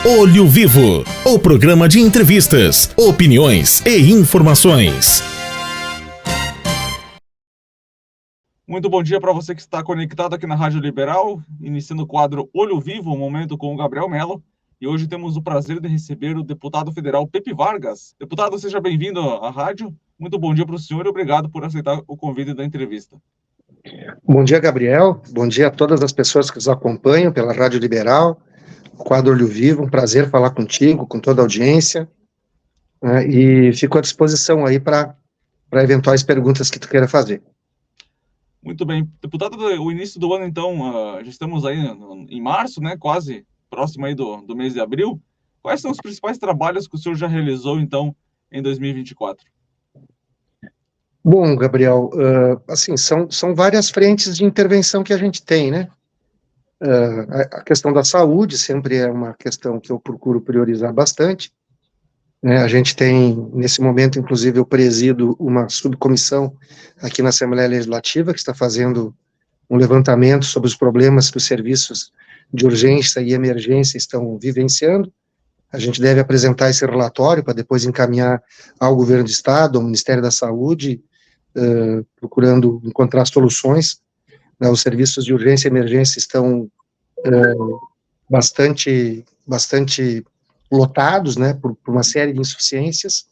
Olho Vivo, o programa de entrevistas, opiniões e informações. Muito bom dia para você que está conectado aqui na Rádio Liberal, iniciando o quadro Olho Vivo, um momento com o Gabriel Mello. E hoje temos o prazer de receber o deputado federal Pepe Vargas. Deputado, seja bem-vindo à rádio. Muito bom dia para o senhor e obrigado por aceitar o convite da entrevista. Bom dia, Gabriel. Bom dia a todas as pessoas que nos acompanham pela Rádio Liberal, o quadro Olho Vivo. Um prazer falar contigo, com toda a audiência. E fico à disposição aí para eventuais perguntas que tu queira fazer. Muito bem. Deputado, o início do ano, então, já estamos aí em março, né? Quase próximo aí do mês de abril. Quais são os principais trabalhos que o senhor já realizou, então, em 2024? Bom, Gabriel, assim, são várias frentes de intervenção que a gente tem, né? A questão da saúde sempre é uma questão que eu procuro priorizar bastante, né? A gente tem, nesse momento, inclusive, eu presido uma subcomissão aqui na Assembleia Legislativa que está fazendo um levantamento sobre os problemas que os serviços de urgência e emergência estão vivenciando. A gente deve apresentar esse relatório para depois encaminhar ao Governo do Estado, ao Ministério da Saúde, procurando encontrar soluções. Os serviços de urgência e emergência estão bastante lotados, né, por uma série de insuficiências.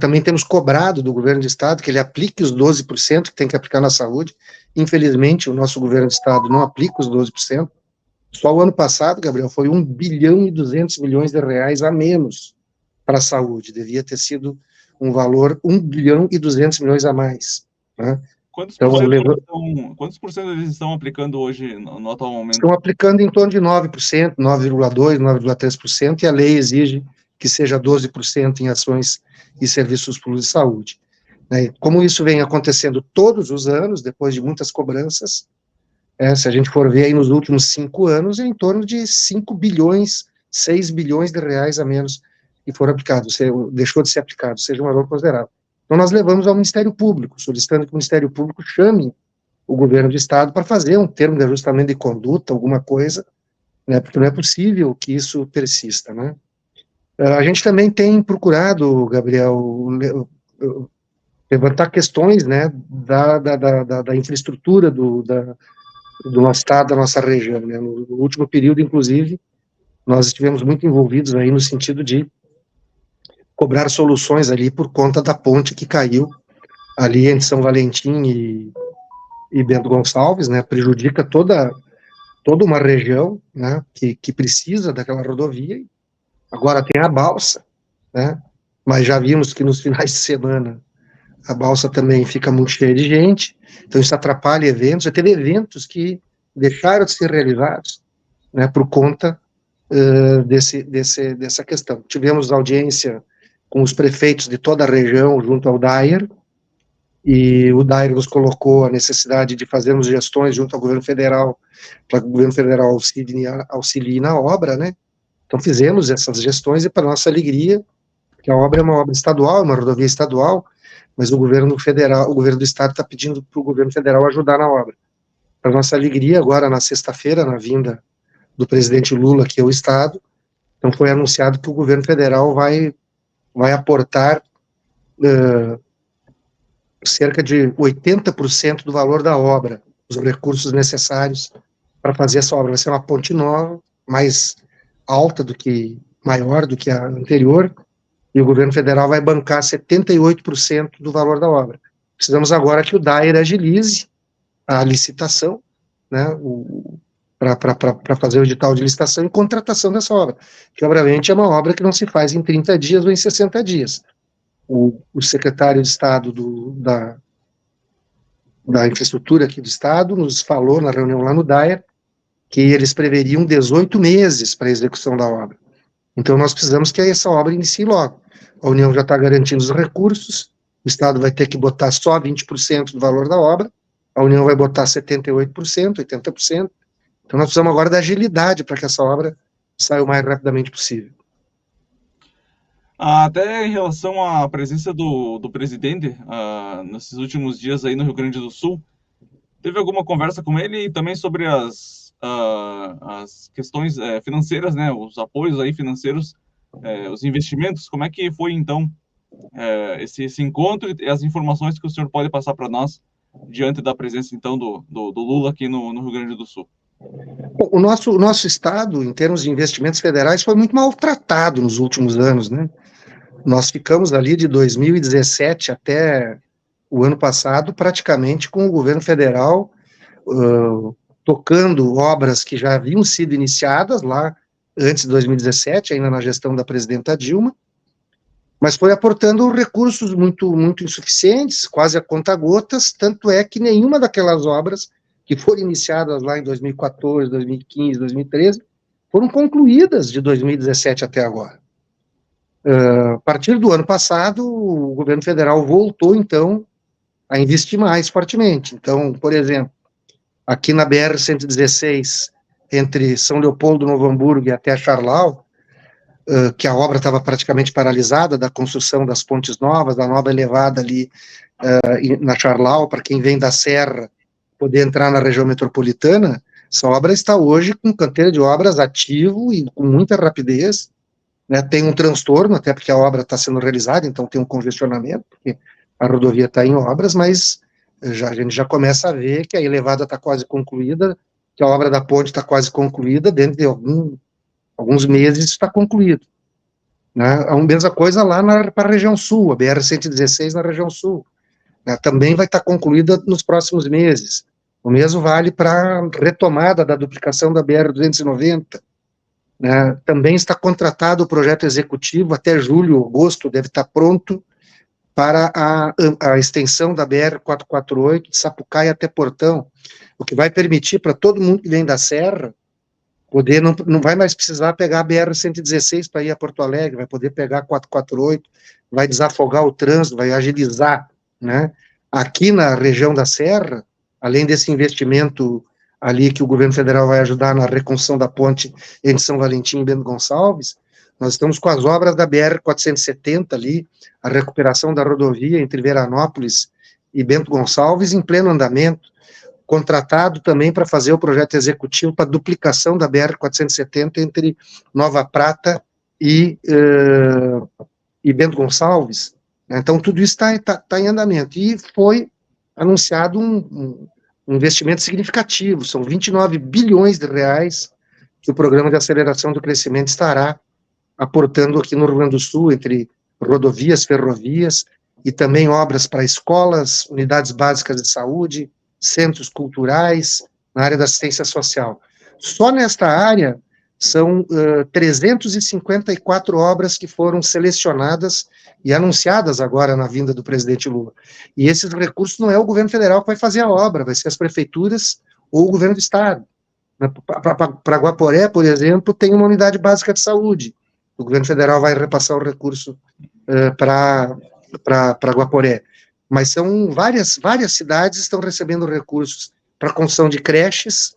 Também temos cobrado do Governo do Estado que ele aplique os 12% que tem que aplicar na saúde. Infelizmente, o nosso Governo do Estado não aplica os 12%. Só o ano passado, Gabriel, foi 1 bilhão e 200 milhões de reais a menos para a saúde. Devia ter sido um valor 1 bilhão e 200 milhões a mais. Né? Quantos por cento eles estão aplicando hoje no atual momento? Estão aplicando em torno de 9%, 9,2%, 9,3%, e a lei exige que seja 12% em ações e serviços públicos de saúde. Como isso vem acontecendo todos os anos, depois de muitas cobranças, se a gente for ver aí nos últimos 5 anos, é em torno de 5 bilhões, 6 bilhões de reais a menos que foram aplicados, deixou de ser aplicado, seja um valor considerável. Então nós levamos ao Ministério Público, solicitando que o Ministério Público chame o Governo do Estado para fazer um termo de ajustamento de conduta, alguma coisa, né, porque não é possível que isso persista, né. A gente também tem procurado, Gabriel, levantar questões, né, da infraestrutura do nosso estado, da nossa região, né. No último período, inclusive, nós estivemos muito envolvidos aí no sentido de cobrar soluções ali por conta da ponte que caiu ali entre São Valentim e Bento Gonçalves, né, prejudica toda uma região, né, que precisa daquela rodovia. Agora tem a balsa, né, mas já vimos que nos finais de semana a balsa também fica muito cheia de gente, então isso atrapalha eventos. Já teve eventos que deixaram de ser realizados, né, por conta dessa questão. Tivemos audiência com os prefeitos de toda a região junto ao DAER, e o DAER nos colocou a necessidade de fazermos gestões junto ao governo federal, para que o governo federal auxilie na obra, né? Então fizemos essas gestões, e para nossa alegria, que a obra é uma obra estadual, uma rodovia estadual, mas o governo do estado está pedindo para o governo federal ajudar na obra. Para nossa alegria, agora na sexta-feira, na vinda do presidente Lula aqui ao estado, então foi anunciado que o governo federal vai aportar cerca de 80% do valor da obra, os recursos necessários para fazer essa obra. Vai ser uma ponte nova, mais alta maior do que a anterior, e o governo federal vai bancar 78% do valor da obra. Precisamos agora que o DAER agilize a licitação, né, para fazer o edital de licitação e contratação dessa obra, que obviamente é uma obra que não se faz em 30 dias ou em 60 dias. O secretário de Estado da infraestrutura aqui do Estado nos falou na reunião lá no DAER que eles preveriam 18 meses para a execução da obra. Então nós precisamos que essa obra inicie logo. A União já está garantindo os recursos, o Estado vai ter que botar só 20% do valor da obra, a União vai botar 78%, 80%. Então nós precisamos agora da agilidade para que essa obra saia o mais rapidamente possível. Até em relação à presença do presidente, nesses últimos dias aí no Rio Grande do Sul, teve alguma conversa com ele e também sobre as as questões financeiras, né, os apoios aí financeiros, os investimentos. Como é que foi, então, esse encontro e as informações que o senhor pode passar para nós diante da presença, então, do Lula aqui no Rio Grande do Sul? Bom, o nosso estado, em termos de investimentos federais, foi muito maltratado nos últimos anos, né? Nós ficamos ali de 2017 até o ano passado, praticamente com o governo federal tocando obras que já haviam sido iniciadas lá antes de 2017, ainda na gestão da presidenta Dilma, mas foi aportando recursos muito, muito insuficientes, quase a conta-gotas, tanto é que nenhuma daquelas obras que foram iniciadas lá em 2014, 2015, 2013, foram concluídas de 2017 até agora. A partir do ano passado, o governo federal voltou, então, a investir mais fortemente. Então, por exemplo, aqui na BR-116, entre São Leopoldo, Novo Hamburgo e até Charlau, que a obra estava praticamente paralisada, da construção das pontes novas, da nova elevada ali na Charlau, para quem vem da Serra poder entrar na região metropolitana, essa obra está hoje com canteiro de obras ativo e com muita rapidez, né? Tem um transtorno, até porque a obra está sendo realizada, então tem um congestionamento, porque a rodovia está em obras, mas a gente já começa a ver que a elevada está quase concluída, que a obra da ponte está quase concluída, dentro de alguns meses está concluído. Né? A mesma coisa lá para a região sul, a BR-116 na região sul, né? Também vai estar concluída nos próximos meses. O mesmo vale para a retomada da duplicação da BR-290. Né? Também está contratado o projeto executivo, até julho, agosto, deve estar pronto para a extensão da BR-448, de Sapucaia até Portão, o que vai permitir para todo mundo que vem da Serra poder, não vai mais precisar pegar a BR-116 para ir a Porto Alegre, vai poder pegar a 448, vai desafogar o trânsito, vai agilizar, né? Aqui na região da Serra, além desse investimento ali que o governo federal vai ajudar na reconstrução da ponte entre São Valentim e Bento Gonçalves, nós estamos com as obras da BR-470 ali, a recuperação da rodovia entre Veranópolis e Bento Gonçalves em pleno andamento, contratado também para fazer o projeto executivo para duplicação da BR-470 entre Nova Prata e Bento Gonçalves. Então, tudo isso está em andamento. E foi anunciado um investimento significativo, são 29 bilhões de reais que o Programa de Aceleração do Crescimento estará aportando aqui no Rio Grande do Sul, entre rodovias, ferrovias, e também obras para escolas, unidades básicas de saúde, centros culturais, na área da assistência social. Só nesta área, são 354 obras que foram selecionadas e anunciadas agora na vinda do presidente Lula. E esses recursos não é o governo federal que vai fazer a obra, vai ser as prefeituras ou o governo do estado. Para Guaporé, por exemplo, tem uma unidade básica de saúde. O governo federal vai repassar o recurso para Guaporé. Mas são várias cidades estão recebendo recursos para construção de creches,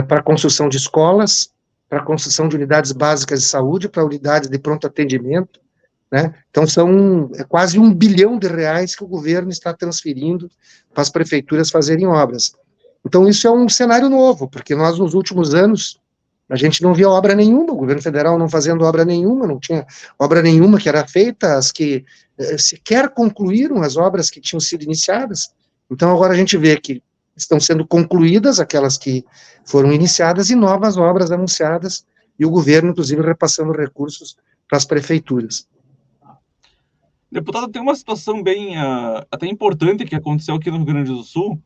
para construção de escolas, para construção de unidades básicas de saúde, para unidades de pronto atendimento, né? Então são quase R$1 bilhão que o governo está transferindo para as prefeituras fazerem obras. Então isso é um cenário novo, porque nós nos últimos anos a gente não via obra nenhuma, o governo federal não fazendo obra nenhuma, não tinha obra nenhuma que era feita, as que sequer concluíram as obras que tinham sido iniciadas. Então agora a gente vê que estão sendo concluídas aquelas que foram iniciadas e novas obras anunciadas, e o governo, inclusive, repassando recursos para as prefeituras. Deputado, tem uma situação bem até importante que aconteceu aqui no Rio Grande do Sul,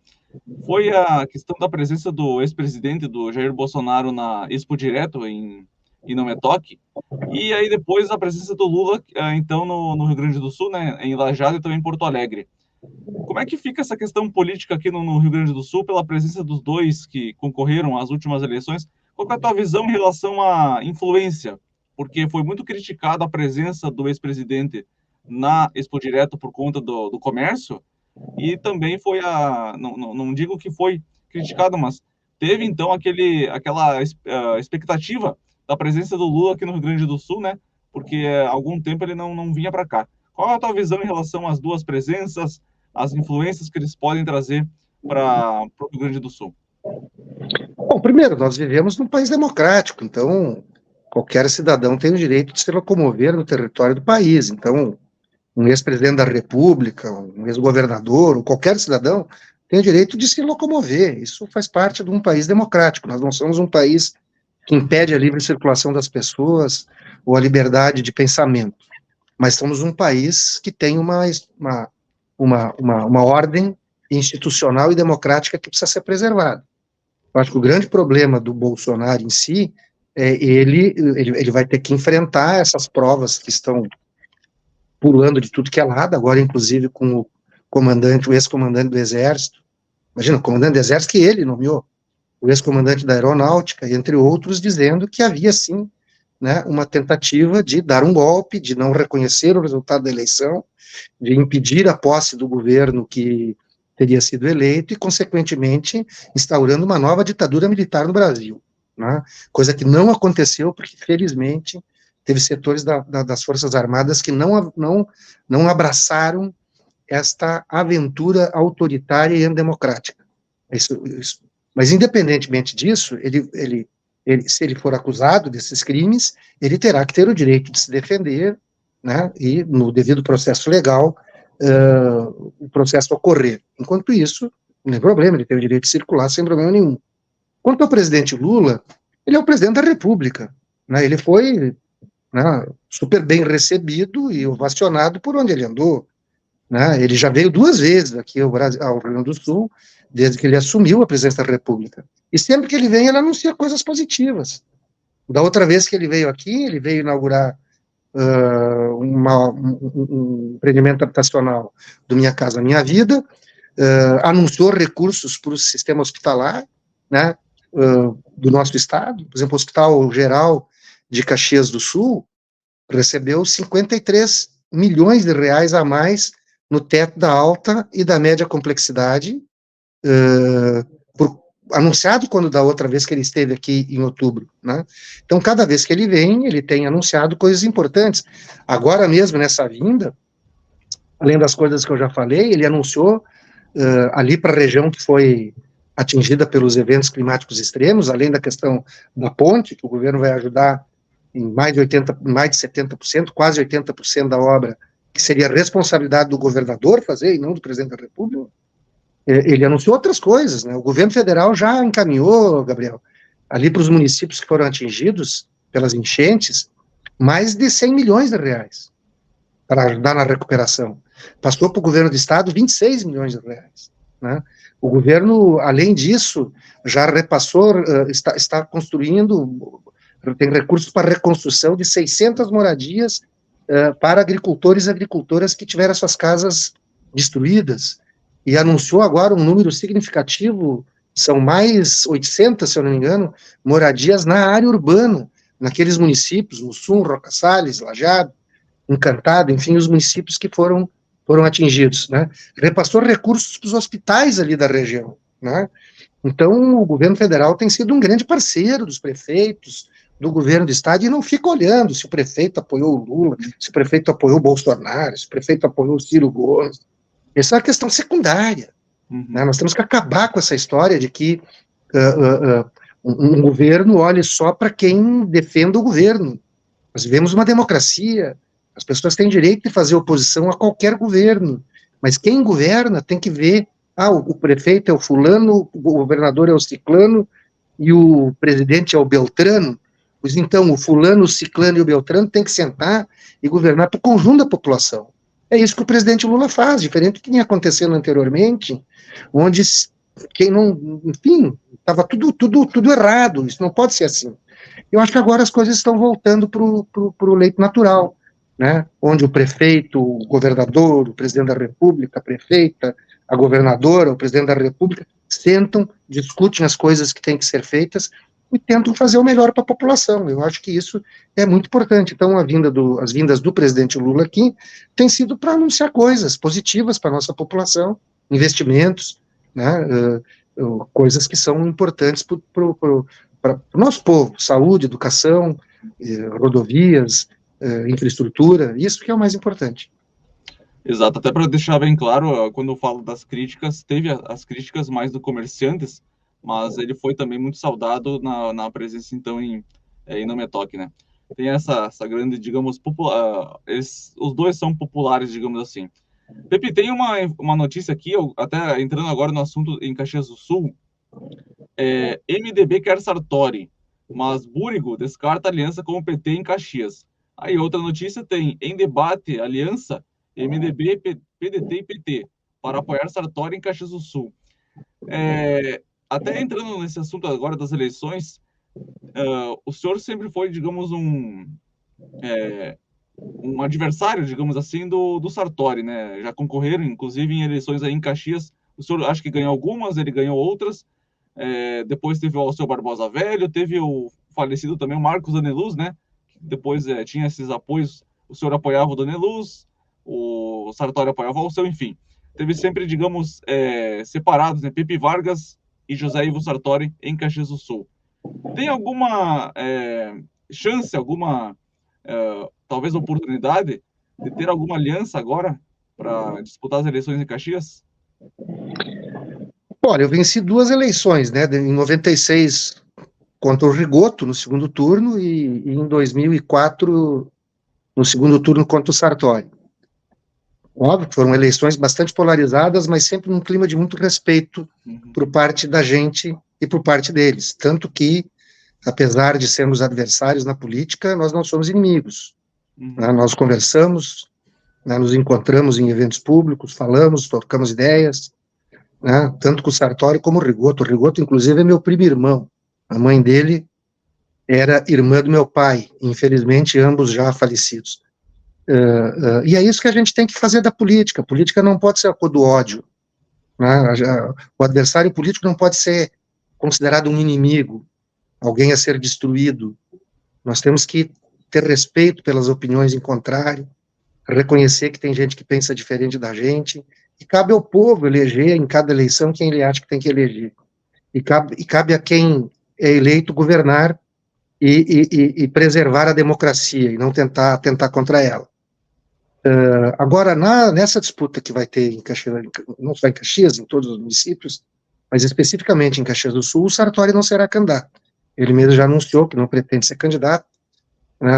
foi a questão da presença do ex-presidente, do Jair Bolsonaro, na Expo Direto, em Não Me Toque, e aí depois a presença do Lula, então, no Rio Grande do Sul, né, em Lajeado e também em Porto Alegre. Como é que fica essa questão política aqui no Rio Grande do Sul, pela presença dos dois que concorreram às últimas eleições? Qual é a tua visão em relação à influência? Porque foi muito criticada a presença do ex-presidente na Expo Direto por conta do comércio, e também foi não digo que foi criticado, mas teve então aquela expectativa da presença do Lula aqui no Rio Grande do Sul, né? Porque há algum tempo ele não vinha para cá. Qual é a tua visão em relação às duas presenças, as influências que eles podem trazer para o Rio Grande do Sul? Bom, primeiro, nós vivemos num país democrático, então qualquer cidadão tem o direito de se locomover no território do país. Então, um ex-presidente da República, um ex-governador, ou qualquer cidadão tem o direito de se locomover. Isso faz parte de um país democrático. Nós não somos um país que impede a livre circulação das pessoas ou a liberdade de pensamento, mas somos um país que tem uma ordem institucional e democrática que precisa ser preservada. Eu acho que o grande problema do Bolsonaro em si é ele vai ter que enfrentar essas provas que estão pulando de tudo que é lado, agora inclusive com o ex-comandante do Exército, imagina, o comandante do Exército que ele nomeou, o ex-comandante da Aeronáutica, entre outros, dizendo que havia sim, né, uma tentativa de dar um golpe, de não reconhecer o resultado da eleição, de impedir a posse do governo que teria sido eleito e, consequentemente, instaurando uma nova ditadura militar no Brasil, né? Coisa que não aconteceu porque, felizmente, teve setores das Forças Armadas que não abraçaram esta aventura autoritária e antidemocrática. Mas, independentemente disso, se ele for acusado desses crimes, ele terá que ter o direito de se defender, né, e, no devido processo legal, o processo ocorrer. Enquanto isso, não tem problema, ele tem o direito de circular sem problema nenhum. Quanto ao presidente Lula, ele é o presidente da República, né, ele foi, né, super bem recebido e ovacionado por onde ele andou, né, ele já veio 2 vezes aqui ao Rio Grande do Sul, desde que ele assumiu a presidência da República. E sempre que ele vem, ele anuncia coisas positivas. Da outra vez que ele veio aqui, ele veio inaugurar um empreendimento habitacional do Minha Casa Minha Vida, anunciou recursos para o sistema hospitalar, né, do nosso estado. Por exemplo, o Hospital Geral de Caxias do Sul recebeu 53 milhões de reais a mais no teto da alta e da média complexidade, anunciado quando da outra vez que ele esteve aqui em outubro, né? Então, cada vez que ele vem, ele tem anunciado coisas importantes. Agora mesmo, nessa vinda, além das coisas que eu já falei, ele anunciou ali para a região que foi atingida pelos eventos climáticos extremos, além da questão da ponte, que o governo vai ajudar em mais de 70%, quase 80% da obra, que seria responsabilidade do governador fazer, e não do presidente da República. Ele anunciou outras coisas, né? O governo federal já encaminhou, Gabriel, ali para os municípios que foram atingidos pelas enchentes, mais de 100 milhões de reais para ajudar na recuperação. Passou para o governo do estado 26 milhões de reais, né? O governo, além disso, já repassou, está construindo, tem recursos para reconstrução de 600 moradias para agricultores e agricultoras que tiveram suas casas destruídas, e anunciou agora um número significativo, são mais 800, se eu não me engano, moradias na área urbana, naqueles municípios, Mussum, Roca Salles, Lajeado, Encantado, enfim, os municípios que foram atingidos, né? Repassou recursos para os hospitais ali da região, né? Então, o governo federal tem sido um grande parceiro dos prefeitos, do governo do estado, e não fica olhando se o prefeito apoiou o Lula, se o prefeito apoiou o Bolsonaro, se o prefeito apoiou o Ciro Gomes. Essa é uma questão secundária. Né? Nós temos que acabar com essa história de que um governo olhe só para quem defenda o governo. Nós vivemos uma democracia, as pessoas têm direito de fazer oposição a qualquer governo, mas quem governa tem que ver, o prefeito é o fulano, o governador é o ciclano, e o presidente é o beltrano. Pois então, o fulano, o ciclano e o beltrano têm que sentar e governar para o conjunto da população. É isso que o presidente Lula faz, diferente do que vinha acontecendo anteriormente, onde quem não, enfim, estava tudo errado, isso não pode ser assim. Eu acho que agora as coisas estão voltando para o leito natural, né, onde o prefeito, o governador, o presidente da República, a prefeita, a governadora, o presidente da República, sentam, discutem as coisas que têm que ser feitas e tentam fazer o melhor para a população. Eu acho que isso é muito importante. Então, as vindas do presidente Lula aqui tem sido para anunciar coisas positivas para a nossa população, investimentos, né, coisas que são importantes para o nosso povo, saúde, educação, rodovias, infraestrutura, isso que é o mais importante. Exato, até para deixar bem claro, quando eu falo das críticas, teve as críticas mais do comerciantes, mas ele foi também muito saudado na presença, então, em Innometok, né? Tem essa grande, digamos, os dois são populares, digamos assim. Pepe, tem uma notícia aqui, até entrando agora no assunto em Caxias do Sul, MDB quer Sartori, mas Búrigo descarta aliança com o PT em Caxias. Aí outra notícia tem, em debate, aliança MDB, PDT e PT, para apoiar Sartori em Caxias do Sul. Até entrando nesse assunto agora das eleições, o senhor sempre foi, digamos, um adversário, digamos assim, do Sartori, né? Já concorreram, inclusive, em eleições aí em Caxias. O senhor acho que ganhou algumas, ele ganhou outras. Depois teve o Alceu Barbosa Velho, teve o falecido também o Marcos Daneluz, né? Depois tinha esses apoios, o senhor apoiava o Daneluz, o Sartori apoiava o Alceu, enfim. Teve sempre, digamos, separados, né? Pepe Vargas e José Ivo Sartori em Caxias do Sul. Tem alguma chance, alguma talvez oportunidade de ter alguma aliança agora para disputar as eleições em Caxias? Olha, eu venci 2 eleições, né? Em 96 contra o Rigoto no segundo turno e em 2004 no segundo turno contra o Sartori. Óbvio que foram eleições bastante polarizadas, mas sempre num clima de muito respeito por parte da gente e por parte deles. Tanto que, apesar de sermos adversários na política, nós não somos inimigos. Né? Nós conversamos, né? Nos encontramos em eventos públicos, falamos, trocamos ideias, né? Tanto com o Sartori como o Rigoto. O Rigoto, inclusive, é meu primo irmão. A mãe dele era irmã do meu pai, infelizmente, ambos já falecidos. E é isso que a gente tem que fazer da política. A política não pode ser a cor do ódio, né? O adversário político não pode ser considerado um inimigo, alguém a ser destruído. Nós temos que ter respeito pelas opiniões em contrário, reconhecer que tem gente que pensa diferente da gente, e cabe ao povo eleger em cada eleição quem ele acha que tem que eleger. E cabe a quem é eleito governar e preservar a democracia, e não tentar contra ela. Agora, nessa disputa que vai ter em Caxias, não só em Caxias, em todos os municípios, mas especificamente em Caxias do Sul, o Sartori não será candidato. Ele mesmo já anunciou que não pretende ser candidato.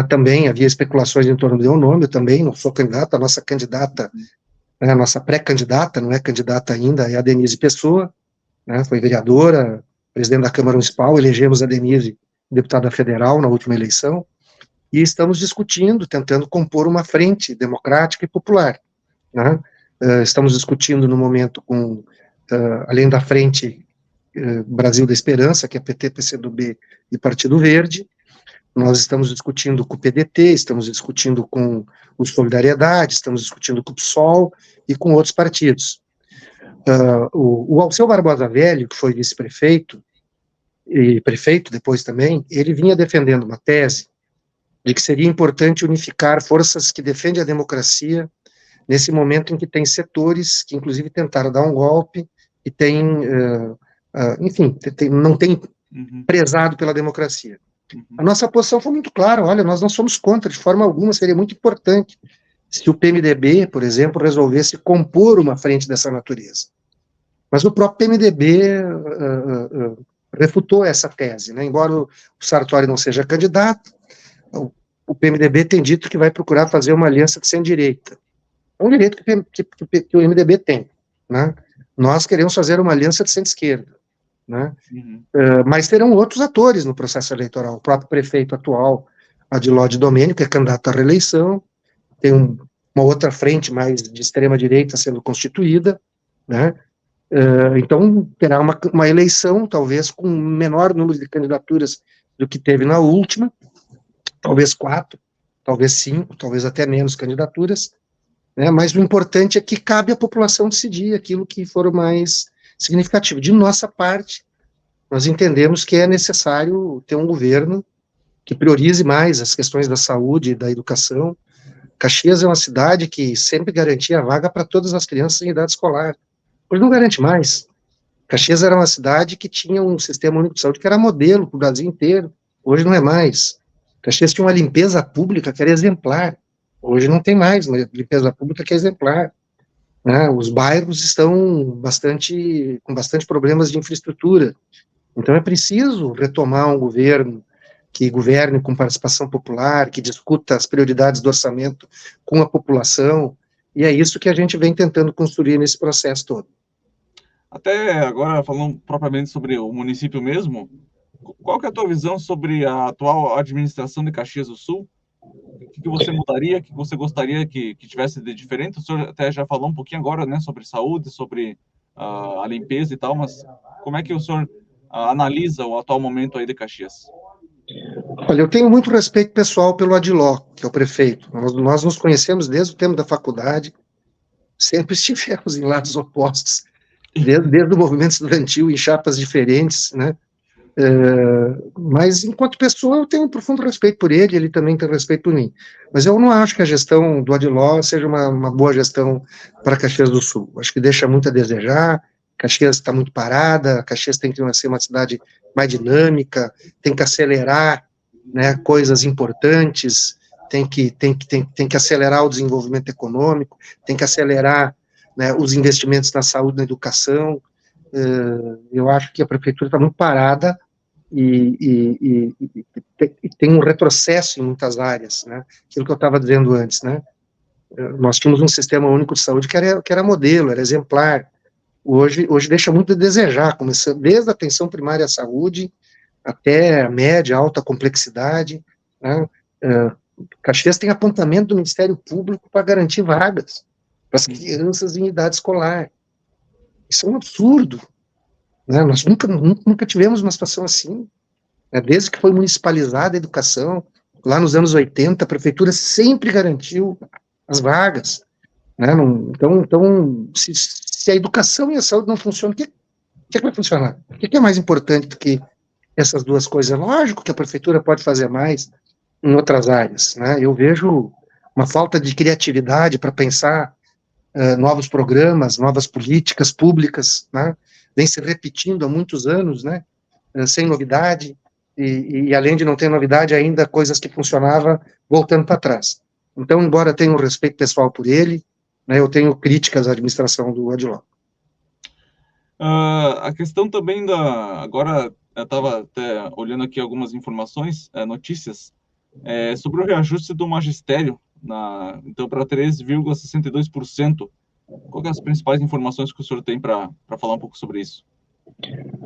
Também havia especulações em torno do meu nome, eu também não sou candidato, a nossa candidata, a nossa pré-candidata, não é candidata ainda, é a Denise Pessoa, né, foi vereadora, presidente da Câmara Municipal, elegemos a Denise deputada federal na última eleição, e estamos discutindo, tentando compor uma frente democrática e popular, né? Estamos discutindo no momento com, além da frente Brasil da Esperança, que é PT, PCdoB e Partido Verde, nós estamos discutindo com o PDT, estamos discutindo com o Solidariedade, estamos discutindo com o PSOL e com outros partidos. O Alceu Barbosa Velho, que foi vice-prefeito, e prefeito depois também, ele vinha defendendo uma tese de que seria importante unificar forças que defendem a democracia nesse momento em que tem setores que, inclusive, tentaram dar um golpe e tem, enfim, não tem prezado pela democracia. A nossa posição foi muito clara, olha, nós não somos contra, de forma alguma, seria muito importante se o PMDB, por exemplo, resolvesse compor uma frente dessa natureza. Mas o próprio PMDB refutou essa tese, né? Embora o Sartori não seja candidato, o PMDB tem dito que vai procurar fazer uma aliança de centro-direita. É um direito que o MDB tem, né? Nós queremos fazer uma aliança de centro-esquerda, né? Mas terão outros atores no processo eleitoral. O próprio prefeito atual, Adilode Domênico, é candidato à reeleição, tem uma outra frente mais de extrema-direita sendo constituída, né? Então, terá uma eleição, talvez com menor número de candidaturas do que teve na última, talvez 4, talvez 5, talvez até menos candidaturas, né? Mas o importante é que cabe à população decidir aquilo que for o mais significativo. De nossa parte, nós entendemos que é necessário ter um governo que priorize mais as questões da saúde e da educação. Caxias é uma cidade que sempre garantia vaga para todas as crianças em idade escolar. Hoje não garante mais. Caxias era uma cidade que tinha um sistema único de saúde que era modelo para o Brasil inteiro. Hoje não é mais. Caxias tinha uma limpeza pública que era exemplar. Hoje não tem mais uma limpeza pública que é exemplar. Né? Os bairros estão com bastante problemas de infraestrutura. Então é preciso retomar um governo que governe com participação popular, que discuta as prioridades do orçamento com a população, e é isso que a gente vem tentando construir nesse processo todo. Até agora, falando propriamente sobre o município mesmo, qual que é a tua visão sobre a atual administração de Caxias do Sul? O que você mudaria, o que você gostaria que tivesse de diferente? O senhor até já falou um pouquinho agora, né, sobre saúde, sobre a limpeza e tal, mas como é que o senhor analisa o atual momento aí de Caxias? Olha, eu tenho muito respeito pessoal pelo Adiló, que é o prefeito. Nós nos conhecemos desde o tempo da faculdade, sempre estivemos em lados opostos, desde o movimento estudantil, em chapas diferentes, né? Mas, enquanto pessoa, eu tenho um profundo respeito por ele, ele também tem respeito por mim. Mas eu não acho que a gestão do Adiló seja uma boa gestão para Caxias do Sul. Acho que deixa muito a desejar, Caxias está muito parada, Caxias tem que ser uma cidade mais dinâmica, tem que acelerar, né, coisas importantes, tem que acelerar o desenvolvimento econômico, tem que acelerar, né, os investimentos na saúde e na educação. Eu acho que a prefeitura está muito parada e tem um retrocesso em muitas áreas, né? Aquilo que eu estava dizendo antes, né? Nós tínhamos um sistema único de saúde que era modelo, era exemplar. Hoje deixa muito a desejar, começando desde a atenção primária à saúde até a média, alta complexidade, né? Caxias tem apontamento do Ministério Público para garantir vagas para as crianças em idade escolar. Isso é um absurdo, né? Nós nunca tivemos uma situação assim, né? Desde que foi municipalizada a educação, lá nos anos 80, a prefeitura sempre garantiu as vagas, né? Então, se a educação e a saúde não funcionam, o que vai funcionar? O que é mais importante do que essas duas coisas? Lógico que a prefeitura pode fazer mais em outras áreas, né? Eu vejo uma falta de criatividade para pensar novos programas, novas políticas públicas, né? Vem se repetindo há muitos anos, né? Sem novidade, e além de não ter novidade, ainda coisas que funcionavam voltando para trás. Então, embora tenha um respeito pessoal por ele, né, eu tenho críticas à administração do Adiló. A questão também agora, eu estava até olhando aqui algumas informações, notícias, sobre o reajuste do magistério, então para 3,62%. Qual que é as principais informações que o senhor tem para falar um pouco sobre isso?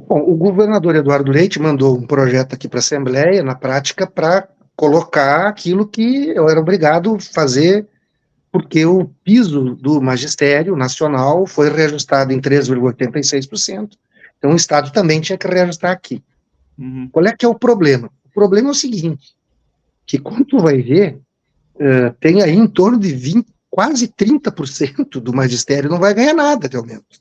Bom, o governador Eduardo Leite mandou um projeto aqui para a Assembleia, na prática, para colocar aquilo que eu era obrigado a fazer, porque o piso do magistério nacional foi reajustado em 3,86%, então o Estado também tinha que reajustar aqui. Uhum. Qual é que é o problema? O problema é o seguinte, que quando tu vai ver, tem aí em torno de quase 30% do magistério não vai ganhar nada de aumento.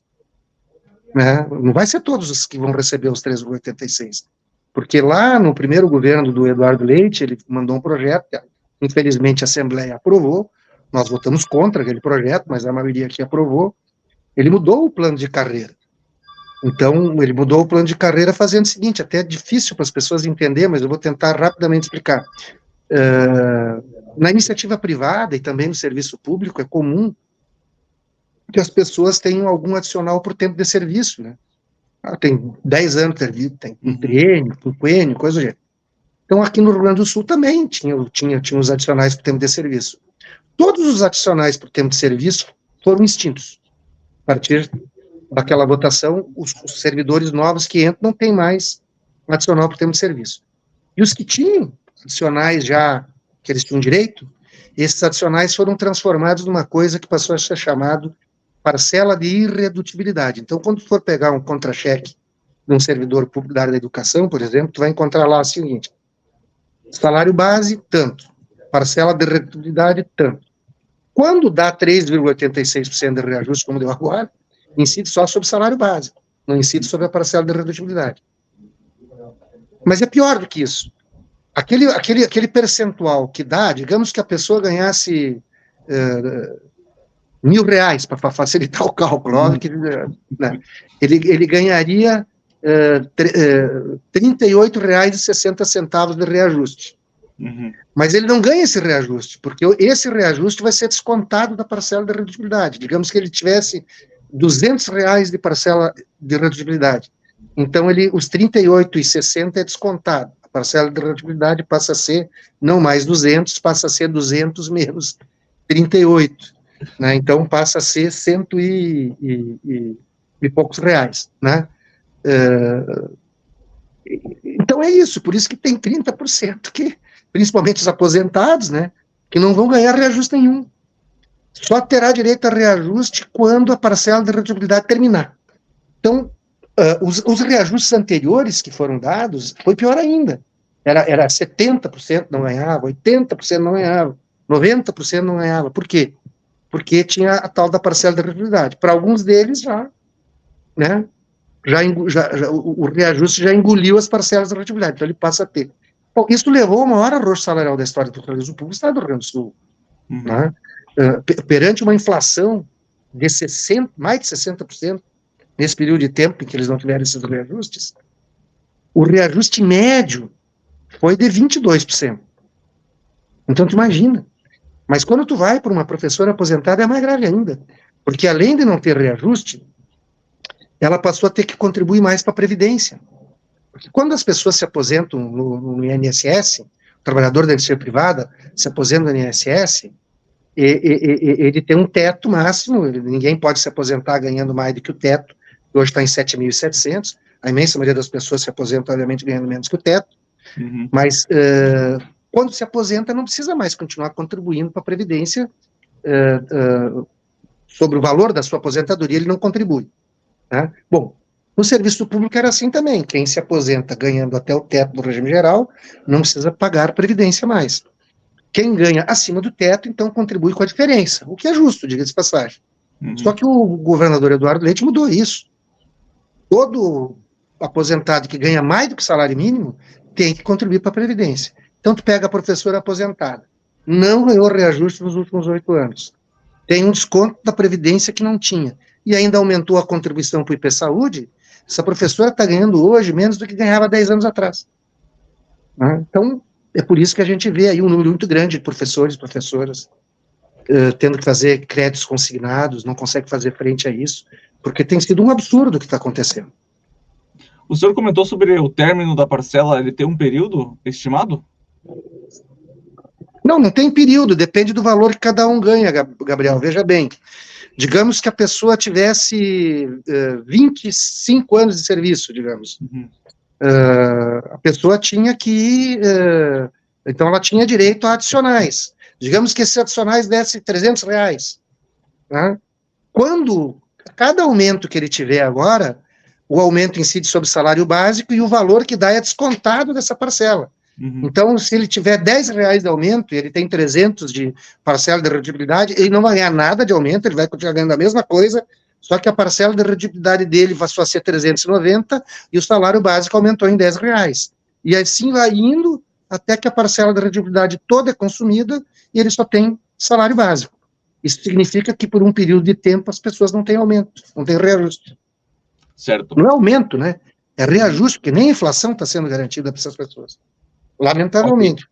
Né? Não vai ser todos os que vão receber os 3,86%. Porque lá no primeiro governo do Eduardo Leite, ele mandou um projeto, que infelizmente a Assembleia aprovou, nós votamos contra aquele projeto, mas a maioria aqui aprovou. Ele mudou o plano de carreira. Então, ele mudou o plano de carreira fazendo o seguinte, até é difícil para as pessoas entenderem, mas eu vou tentar rapidamente explicar. Na iniciativa privada e também no serviço público, é comum que as pessoas tenham algum adicional por tempo de serviço, né? Tem 10 anos de serviço, tem um triênio, um quênio, coisa do jeito. Então, aqui no Rio Grande do Sul também tinha os adicionais por tempo de serviço. Todos os adicionais por tempo de serviço foram extintos. A partir daquela votação, os servidores novos que entram não têm mais adicional por tempo de serviço. E os que tinham adicionais já, que eles tinham direito, esses adicionais foram transformados numa coisa que passou a ser chamado parcela de irredutibilidade. Então, quando tu for pegar um contra-cheque de um servidor público da área da educação, por exemplo, tu vai encontrar lá o seguinte, salário base, tanto, parcela de irredutibilidade, tanto. Quando dá 3,86% de reajuste, como deu agora, incide só sobre o salário base, não incide sobre a parcela de irredutibilidade. Mas é pior do que isso. Aquele percentual que dá, digamos que a pessoa ganhasse R$1.000, para facilitar o cálculo, né? Ele ganharia R$38,60 de reajuste. Uhum. Mas ele não ganha esse reajuste, porque esse reajuste vai ser descontado da parcela de redutibilidade. Digamos que ele tivesse R$200 de parcela de redutibilidade. Então, os 38,60 é descontado. A parcela de redutibilidade passa a ser não mais 200, passa a ser 200 menos 38, né? Então, passa a ser cento e poucos reais, né? Então, é isso. Por isso que tem 30% que, principalmente os aposentados, né, que não vão ganhar reajuste nenhum. Só terá direito a reajuste quando a parcela de redutibilidade terminar. Então, os reajustes anteriores que foram dados, foi pior ainda. Era 70% não ganhava, 80% não ganhava, 90% não ganhava. Por quê? Porque tinha a tal da parcela de redutibilidade. Para alguns deles né, o reajuste já engoliu as parcelas de redutibilidade, então ele passa a ter. Bom, isso levou ao maior arroxo salarial da história do serviço público do Estado do Rio Grande do Sul. Né? Perante uma inflação de mais de 60%, nesse período de tempo em que eles não tiveram esses reajustes, o reajuste médio foi de 22%. Então, tu imagina. Mas quando tu vai para uma professora aposentada, é mais grave ainda. Porque além de não ter reajuste, ela passou a ter que contribuir mais para a Previdência. Porque quando as pessoas se aposentam no INSS, o trabalhador da iniciativa privada se aposenta no INSS, ele tem um teto máximo, ninguém pode se aposentar ganhando mais do que o teto, que hoje está em 7.700, a imensa maioria das pessoas se aposenta, obviamente, ganhando menos que o teto, mas quando se aposenta não precisa mais continuar contribuindo para a Previdência sobre o valor da sua aposentadoria, ele não contribui. Né? Bom, no serviço público era assim também, quem se aposenta ganhando até o teto do regime geral, não precisa pagar Previdência mais. Quem ganha acima do teto, então, contribui com a diferença, o que é justo, diga-se de passagem. Só que o governador Eduardo Leite mudou isso. Todo aposentado que ganha mais do que o salário mínimo tem que contribuir para a Previdência. Então, tu pega a professora aposentada, não ganhou reajuste nos últimos 8 anos, tem um desconto da Previdência que não tinha, e ainda aumentou a contribuição para o IP-Saúde, essa professora está ganhando hoje menos do que ganhava 10 anos atrás. Né? Então, é por isso que a gente vê aí um número muito grande de professores e professoras tendo que fazer créditos consignados, não consegue fazer frente a isso, porque tem sido um absurdo o que está acontecendo. O senhor comentou sobre o término da parcela, ele tem um período estimado? Não tem período, depende do valor que cada um ganha, Gabriel, veja bem. Digamos que a pessoa tivesse 25 anos de serviço, digamos. A pessoa tinha que... então, ela tinha direito a adicionais. Digamos que esses adicionais dessem R$300. Né? Quando cada aumento que ele tiver agora, o aumento incide sobre o salário básico e o valor que dá é descontado dessa parcela. Então, se ele tiver R$10 de aumento e ele tem 300 de parcela de redutibilidade, ele não vai ganhar nada de aumento, ele vai continuar ganhando a mesma coisa, só que a parcela de redutibilidade dele passou a ser 390 e o salário básico aumentou em R$10. E assim vai indo até que a parcela de redutibilidade toda é consumida e ele só tem salário básico. Isso significa que por um período de tempo as pessoas não têm aumento, não têm reajuste. Certo. Não é aumento, né? É reajuste, porque nem a inflação está sendo garantida para essas pessoas. Lamentavelmente.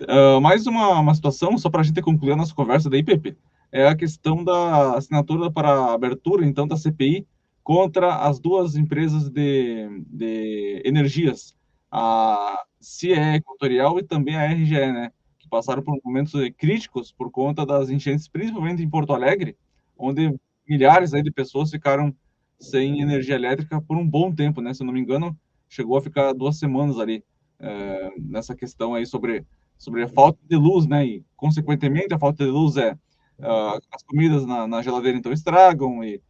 Okay. Mais uma situação, só para a gente concluir a nossa conversa da IPP, é a questão da assinatura para a abertura, então, da CPI contra as duas empresas de energias, a CIE Equatorial e também a RGE, né, que passaram por momentos críticos por conta das enchentes, principalmente em Porto Alegre, onde milhares aí de pessoas ficaram sem energia elétrica por um bom tempo, né, se eu não me engano, chegou a ficar 2 semanas ali, nessa questão aí sobre a falta de luz, né, e consequentemente a falta de luz as comidas na geladeira então estragam, e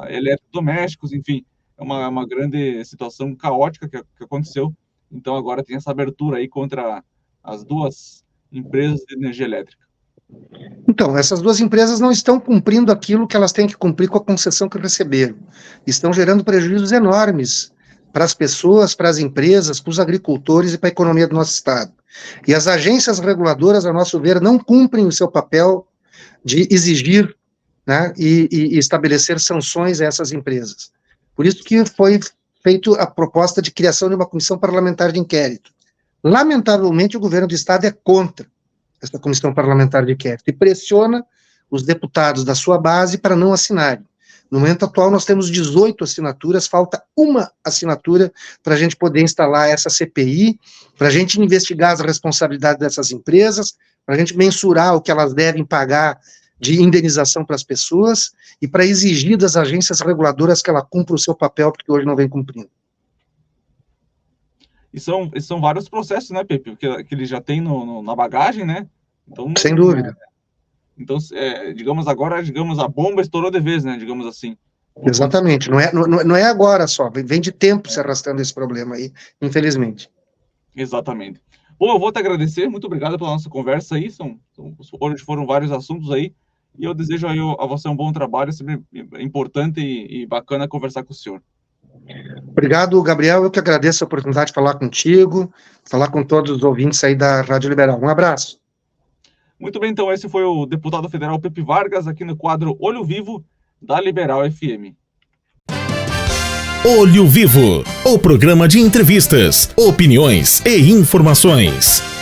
eletrodomésticos, enfim, é uma grande situação caótica que aconteceu. Então agora tem essa abertura aí contra as duas empresas de energia elétrica. Então, essas duas empresas não estão cumprindo aquilo que elas têm que cumprir com a concessão que receberam. Estão gerando prejuízos enormes para as pessoas, para as empresas, para os agricultores e para a economia do nosso estado. E as agências reguladoras, a nosso ver, não cumprem o seu papel de exigir, né, e estabelecer sanções a essas empresas. Por isso que foi feita a proposta de criação de uma comissão parlamentar de inquérito. Lamentavelmente, o governo do estado é contra essa comissão parlamentar de inquérito e pressiona os deputados da sua base para não assinarem. No momento atual, nós temos 18 assinaturas, falta uma assinatura para a gente poder instalar essa CPI, para a gente investigar as responsabilidades dessas empresas, para a gente mensurar o que elas devem pagar de indenização para as pessoas e para exigir das agências reguladoras que ela cumpra o seu papel, porque hoje não vem cumprindo. E são vários processos, né, Pepe? Que ele já tem na bagagem, né? Então, sem dúvida. Então, digamos, a bomba estourou de vez, né? Digamos assim. Exatamente. Não é agora só. Vem de tempo se arrastando esse problema aí, infelizmente. Exatamente. Bom, eu vou te agradecer. Muito obrigado pela nossa conversa aí. Hoje foram vários assuntos aí. E eu desejo aí a você um bom trabalho. É sempre importante e bacana conversar com o senhor. Obrigado, Gabriel. Eu que agradeço a oportunidade de falar contigo, falar com todos os ouvintes aí da Rádio Liberal. Um abraço. Muito bem, então esse foi o deputado federal Pepe Vargas, aqui no quadro Olho Vivo, da Liberal FM. Olho Vivo, o programa de entrevistas, opiniões e informações.